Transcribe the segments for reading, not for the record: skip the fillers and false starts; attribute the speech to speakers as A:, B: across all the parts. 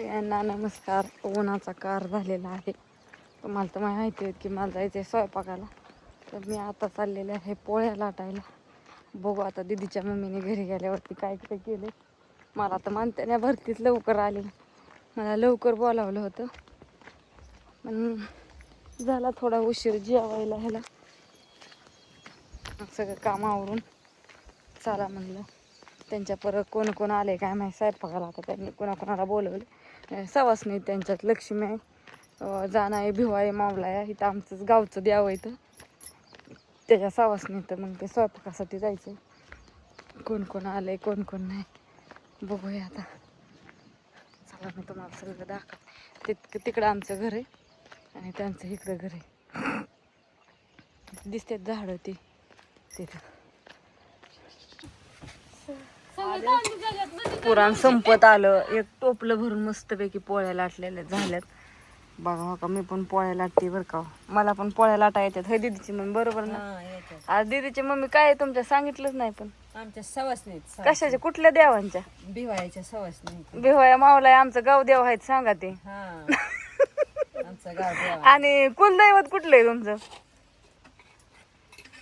A: यांना नमस्कार. उन्हाचा कार झालेला आहे. तुम्हाला तर माहिती आहे की मला जायचं आहे स्वयंपाकाला. तर मी आता चाललेले आहे पोळ्या लाटायला. बघू आता दीदीच्या मम्मीने घरी गेल्यावरती काय काय केलं. मला तर म्हणते भरतीच लवकर आली. मला लवकर बोलावलं होतं पण झाला थोडा उशीर जेवायला ह्याला. सगळं कामावरून चला म्हणलं. त्यांच्या परत कोण कोण आले काय माहिती स्वयंपाकाला. आता त्यांनी कोणाकोणाला बोलवले. सवासणी त्यांच्यात लक्ष्मी आहे, जाणं आहे, भिवा आहे, मावला आहे. इथं आमचंच गावचं द्यावं इथं त्याच्या सवासणी. तर मग ते स्वयंपाकासाठी जायचं. कोण कोण आलंय कोण कोण नाही बघूया आता. चला मी तुम्हाला सगळं दाखव. तिकडं आमचं घर आहे आणि त्यांचं इकडं घर आहे. दिसतात झाडं ती तिथं. पुराण संपत आलं. एक टोपलं भरून मस्तपैकी पोळ्या लाटलेल्या झाल्यात. बघा का मी पण पोळ्या लाटते बरं का. मला पण पोळ्या लाटा येतात. हे दीदीची मम्मी बरोबर ना. आज दीदीची मम्मी काय तुमच्या सांगितलंच नाही. पण
B: आमच्या सवासनी
A: कशाच्या कुठल्या देवांच्या?
B: भिवायाच्या सवासनी.
A: भिवाया मावलाय आमचं गाव देव आहेत सांगा ते.
B: आमचं गाव देव.
A: आणि कुलदैवत कुठलं आहे तुमचं?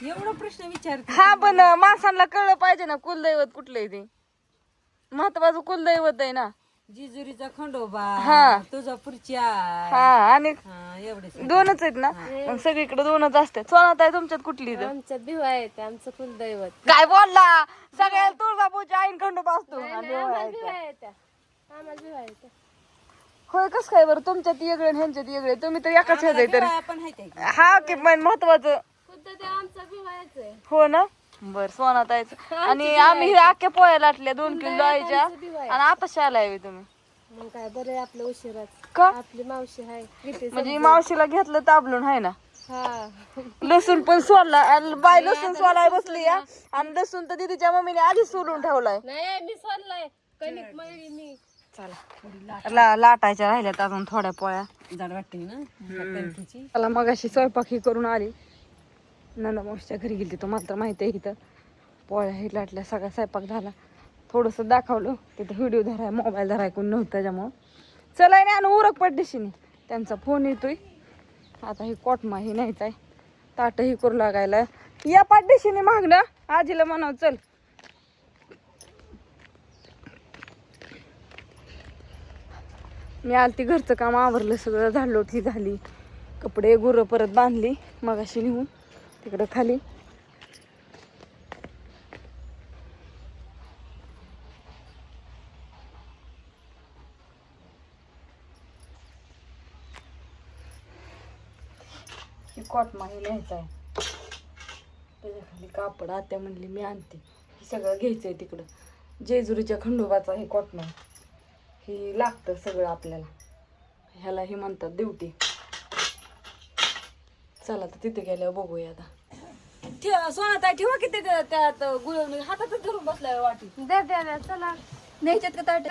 B: एवढा प्रश्न विचार.
A: हा पण माणसांना कळलं पाहिजे ना कुलदैवत कुठलं आहे ते. महत्वाचं कुलदैवत आहे ना.
B: जिजुरीचा खंडोबा,
A: हा.
B: तुळजापूरच्या.
A: हा आणि
B: एवढे
A: दोनच आहेत ना. मग सगळीकडे दोनच असतात. सोनात आहे तुमच्यात कुठली?
C: आमच्यात भिवा येते, आमचं कुलदैवत.
A: काय बोलला? सगळ्या तुळजापूरच्या आईन खंडोबा असतो.
C: आम्हाला भिवा येते.
A: होय कस काय बरं तुमच्यात वेगळे ह्यांच्यात वेगळे. तुम्ही तर एकाच ह्याच आहे तर.
B: पण आहे
A: हा की पण महत्वाचं
C: आमचा भिवा येते.
A: हो ना. बर सोनात यायचं. आणि आम्ही हे अख्ख्या पोळ्या लाटल्या 2 किलो डाळीच्या. आणि आता शाला आहे तुम्ही.
C: मग काय बरं आहे आपलं उशिराच.
A: का
C: आपली मावशी आहे
A: म्हणजे मावशीला घेतलं ताबलून आहे ना.
C: हा.
A: लसूण पण सोडला. आणि बाय लसूण सोलाय बसली या. आणि लसूण तर दीदीच्या मम्मीने आधीच सोलून ठेवलाय.
C: नाही मी सोडलाय कणिक मळली मी.
A: चला लाटायच्या राहिल्यात अजून थोड्या पोळ्या.
B: जाड वाटते ना कणकीची.
A: मला मगाशी स्वयंपाक ही करून आली. नंदा मावशीच्या घरी गेली. तुम्हाला तर माहिती आहे इथं पोळ्या ही लाटल्या. सगळा स्वयंपाक झाला. थोडंसं दाखवलं तिथं. व्हिडिओ धराय मोबाईल धराय कोण नव्हतं त्याच्यामुळं. चला नाही आणि उरक पड्डीशीने त्यांचा फोन येतोय. आता ही कोटमा ही न्यायचा आहे. ताट ही करू लागायला. या पाड्डीशीने मागणं आजीला म्हणावं चल. मी आलती घरचं काम आवरलं सगळं. झाडलोट ही झाली. कपडे गुरं परत बांधली मगाशी नेऊन तिकडं खाली. कॉटमाही न्यायचा आहे. त्याच्या खाली कापड आत्या म्हणली मी आणते. हे सगळं घ्यायचंय तिकडं. जेजुरीच्या खंडोबाचा हे कॉटमा. हे लागतं सगळं आपल्याला. ह्याला हे म्हणतात ड्युटी. चला तर तिथे गेल्यावर बघूया आता. सोनाताई ठेवा की ते त्यात गुळवणी हातातच धरून बसलाय वाटी.
C: द्या चला.
A: न्यायच्यात का ताट?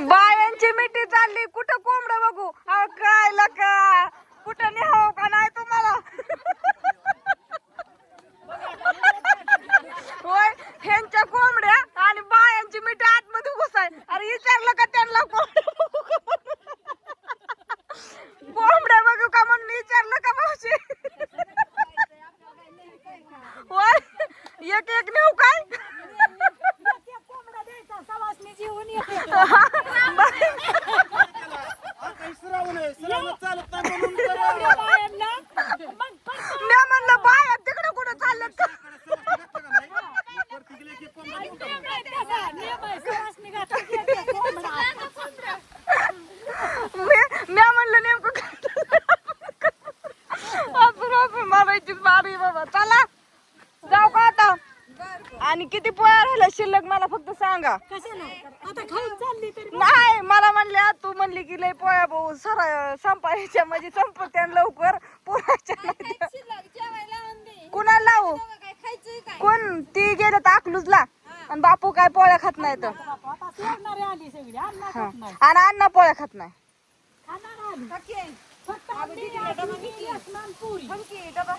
A: बायांची मिठी चालली. कुठं कोंबडं बघू. काय लका कुठं न्यावं का नाही तुम्हाला? होय ह्यांच्या कोंबड्या आणि बायांची मिठी आतमध्ये घुसाय. अरे विचारलं का त्यांना कोंबड्या बघू का म्हणून विचारलं का मावशी? होय एक एक नेऊ काय? मी म्हणलं बाया तिकडे कुठं चाललं का? मी म्हणलं नेमकं अजून मारायचीच मारी बाबा. चला जाऊ का आता? आणि किती पोळ्या राहिल्या शिल्लक मला फक्त सांगा. नाही मला म्हणले तू म्हणली की लय पोळ्या भाऊ संपायच्या म्हणजे संपत्या लवकर पोळ्याच्या नाही. कुणाला लावू? कोण ती गेलं तर अकलूजला. आणि बापू काय पोळ्या खात नाही तर. आणि अण्णा पोळ्या खात नाही. डबा